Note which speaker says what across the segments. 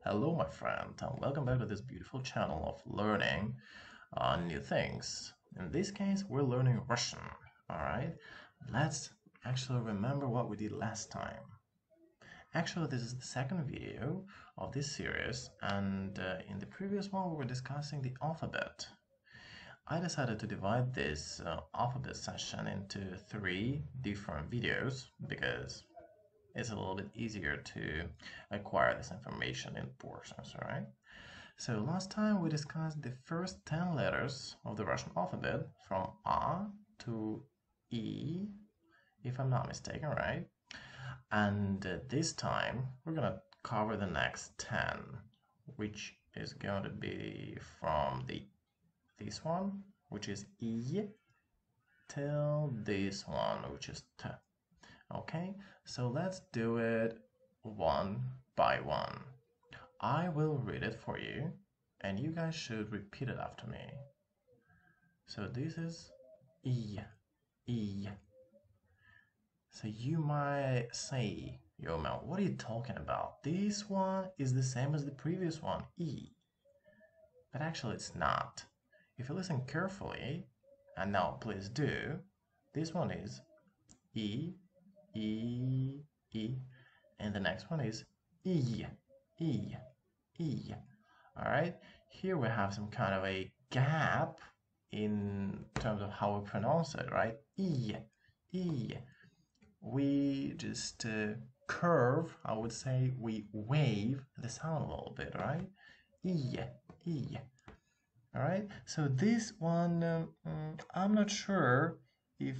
Speaker 1: Hello, my friend, and welcome back to this beautiful channel of learning new things. In this case, we're learning Russian. All right, let's actually remember what we did last time. Actually, this is the second video of this series, and in the previous one, we were discussing the alphabet. I decided to divide this alphabet session into three different videos because it's a little bit easier to acquire this information in portions, all right? So last time we discussed the first 10 letters of the Russian alphabet from A to E, if I'm not mistaken, right? And this time we're gonna cover the next 10, which is going to be from this one, which is E, till this one, which is T. Okay, so let's do it one by one. I will read it for you, and you guys should repeat it after me. So this is E, E. So you might say, yo man, what are you talking about? This one is the same as the previous one, E. But actually it's not. If you listen carefully, and now please do, this one is E, E, E, and the next one is E, E, E. All right, here we have some kind of a gap in terms of how we pronounce it, right? E, E. We just curve, I would say we wave the sound a little bit, right? E, E. All right, so this one, I'm not sure if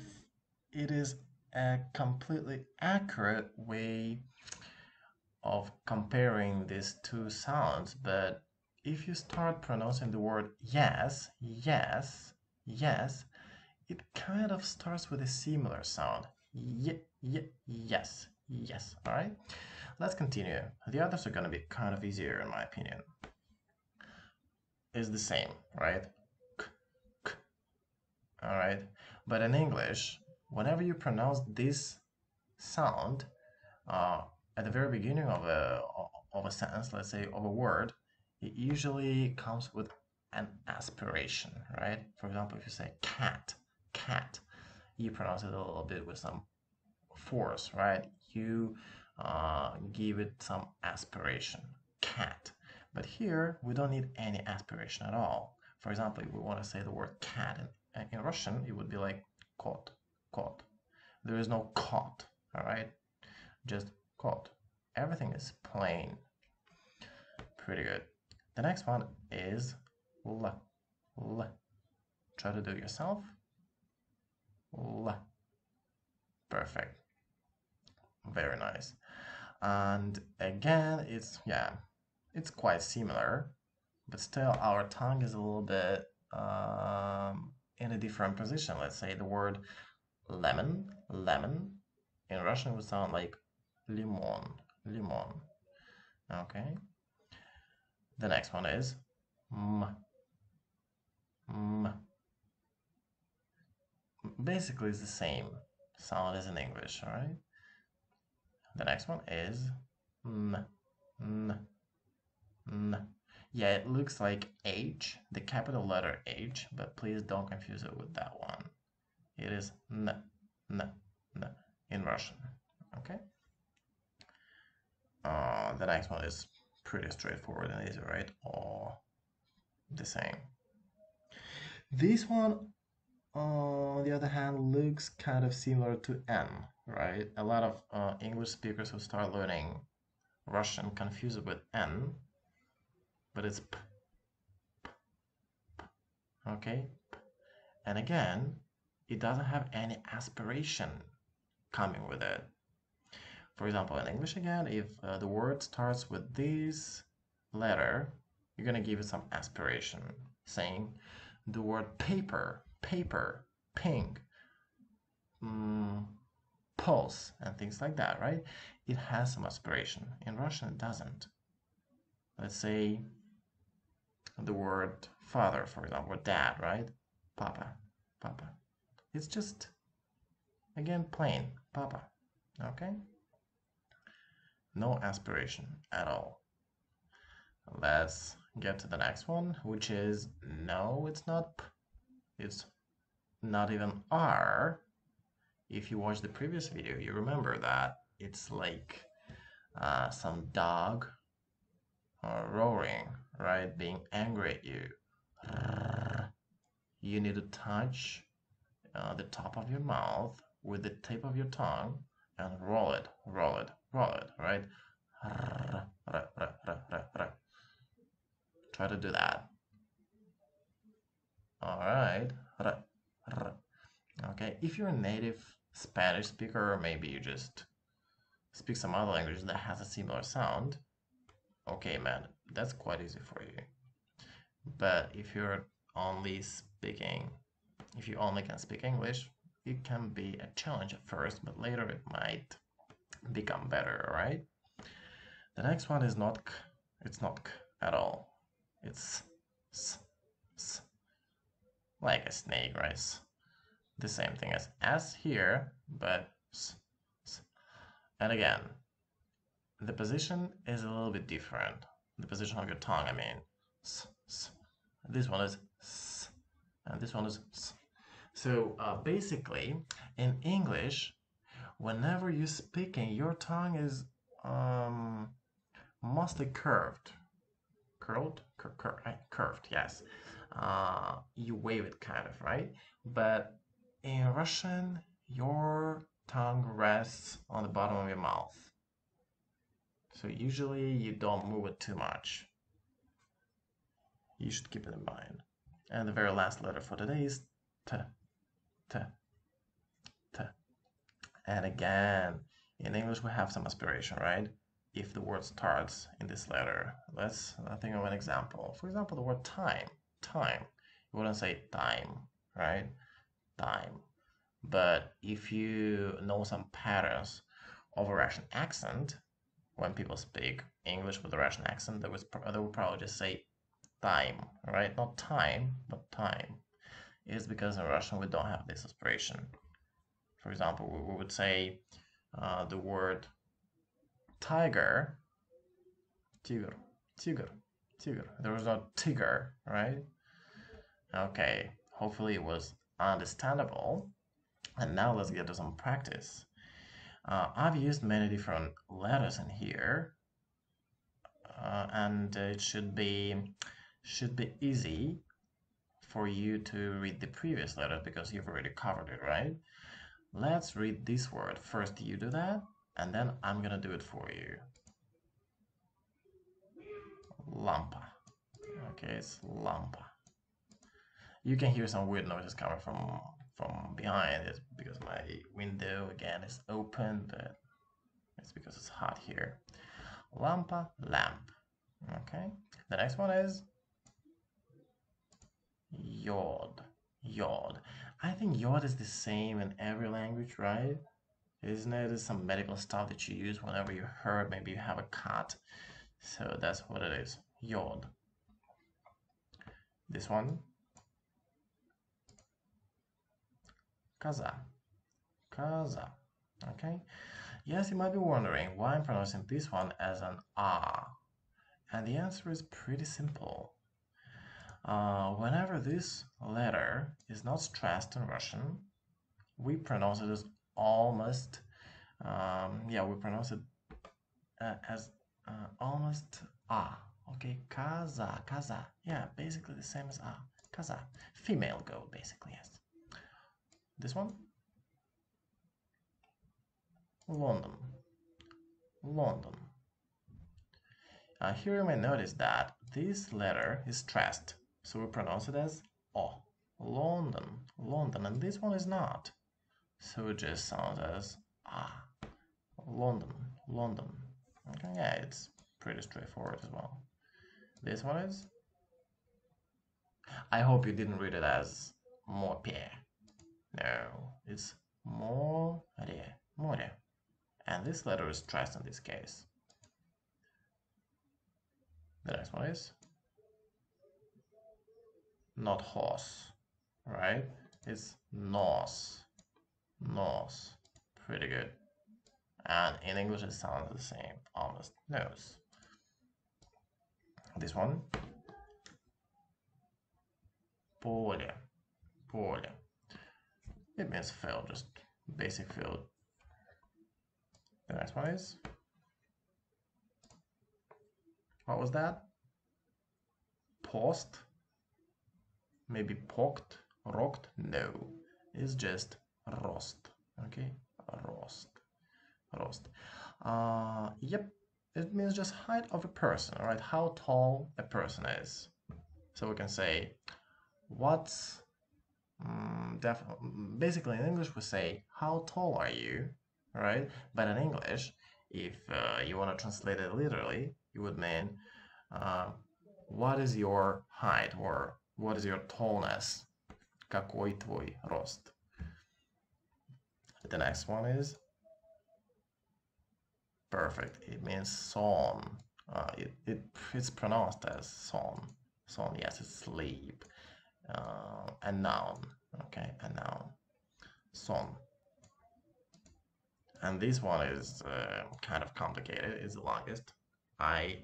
Speaker 1: it is a completely accurate way of comparing these two sounds, but if you start pronouncing the word yes, yes, yes, it kind of starts with a similar sound. Yes, yes. All right, let's continue. The others are going to be kind of easier, in my opinion. Is the same, right? K, k. All right, but in English, whenever you pronounce this sound, uh, at the very beginning of a sentence, let's say of a word, it usually comes with an aspiration, right? For example, if you say cat, cat, you pronounce it a little bit with some force, right? You give it some aspiration, cat. But here we don't need any aspiration at all. For example, if we want to say the word cat in Russian, it would be like kot, kot. There is no kot, all right? Just kot. Everything is plain. Pretty good. The next one is L. L. Try to do it yourself. L. Perfect. Very nice. And again, it's quite similar, but still our tongue is a little bit in a different position. Let's say the word lemon, lemon. In Russian would sound like limon, limon. Okay. The next one is m, m. Basically, it's the same sound as in English, all right? The next one is n, n, n. Yeah, it looks like H, the capital letter H, but please don't confuse it with that one. It is n, n, n in Russian, okay? The next one is pretty straightforward and easy, right? Or the same. This one, on the other hand, looks kind of similar to N, right? A lot of English speakers who start learning Russian confuse it with N, but it's P, okay? And again, it doesn't have any aspiration coming with it. For example, in English again, if the word starts with this letter, you're gonna give it some aspiration, saying the word paper, paper, pink, pulse, and things like that, right? It has some aspiration. In Russian, it doesn't. Let's say the word father, for example, or dad, right? Papa, papa. It's just, again, plain, papa, okay? No aspiration at all. let's get to the next one, which is no, it's not P. It's not even R. If you watch the previous video, you remember that it's like some dog roaring, right? Being angry at you. You need to touch the top of your mouth with the tip of your tongue and roll it, roll it, roll it, right? Try to do that. All right. Okay, if you're a native Spanish speaker, or maybe you just speak some other language that has a similar sound, okay, man, that's quite easy for you. But if you're only speaking, if you only can speak English, it can be a challenge at first, but later it might become better, right? The next one is not K. It's not K at all. It's S, S, like a snake, right? The same thing as S here, but S, S. And again, the position is a little bit different. The position of your tongue, I mean. S, S. This one is S, and this one is S. So basically, in English, whenever you're speaking, your tongue is mostly curved. Curled? Curved, yes. You wave it kind of, right? But in Russian, your tongue rests on the bottom of your mouth. So usually you don't move it too much. You should keep it in mind. And the very last letter for today is T. T. T. And again, in English we have some aspiration, right? If the word starts in this letter. Let's think of an example. For example, the word time. Time. You wouldn't say time, right? Time. But if you know some patterns of a Russian accent, when people speak English with a Russian accent, they would probably just say time, right? Not time, but time. It's because in Russian we don't have this aspiration. For example, we would say the word tiger, tiger, tiger, tiger. There was no tiger, right? Okay, hopefully it was understandable. And now let's get to some practice. I've used many different letters in here, and it should be easy for you to read the previous letters because you've already covered it, right? Let's read this word. First you do that, and then I'm gonna do it for you. Lampa. Okay, it's lampa. You can hear some weird noises coming from behind. It's because my window again is open, but it's because it's hot here. Lampa, lamp. Okay. The next one is yod. Yod. I think yod is the same in every language, right? Isn't it? It's some medical stuff that you use whenever you're hurt. Maybe you have a cut. So that's what it is. Yod. This one. Kaza. Kaza. Okay. Yes, you might be wondering why I'm pronouncing this one as an ah. And the answer is pretty simple. Whenever this letter is not stressed in Russian, we pronounce it as almost, we pronounce it as almost ah. Okay, kaza, kaza. Yeah, basically the same as ah. Kaza. Female goat, basically, yes. This one? London. London. Here you may notice that this letter is stressed, so we pronounce it as O. London, London, and this one is not. So it just sounds as ah. London, London. Okay, yeah, it's pretty straightforward as well. This one is. I hope you didn't read it as more Pierre. No, it's more more. And this letter is stressed in this case. The next one is not horse, right? It's nose. Nose. Pretty good. And in English it sounds the same, almost. Nose. This one. Поле. Поле. It means field, just basic field. The next one is. What was that? Post? Maybe poked? Rocked? No. It's just rost. Okay? Rost. Rost. Yep. It means just height of a person, right? How tall a person is. So we can say, what's basically in English we say, how tall are you, right? But in English, if you want to translate it literally, you would mean, what is your height or what is your tallness? Какой твой рост? The next one is perfect. It means son. It's pronounced as son. Son, yes, it's sleep. A noun. Okay, a noun. Son. And this one is kind of complicated. It's the longest. I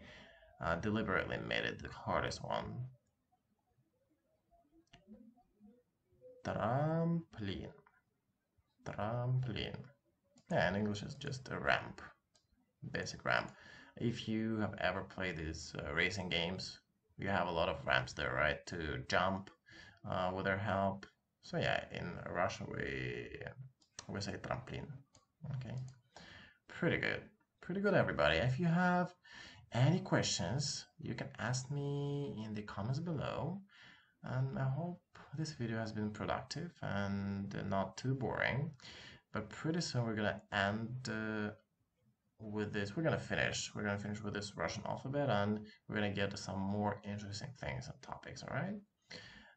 Speaker 1: deliberately made it the hardest one. Trampoline. Trampoline. Yeah, in English it's just a ramp. Basic ramp. If you have ever played these racing games, you have a lot of ramps there, right? To jump with their help. So yeah, in Russian we say trampoline. Okay, pretty good, everybody. If you have any questions, you can ask me in the comments below. And I hope this video has been productive and not too boring. But pretty soon we're gonna end with this. We're gonna finish with this Russian alphabet, and we're gonna get to some more interesting things and topics. All right.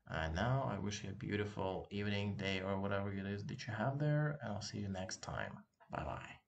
Speaker 1: And now I wish you a beautiful evening, day, or whatever it is that you have there, and I'll see you next time. Bye bye.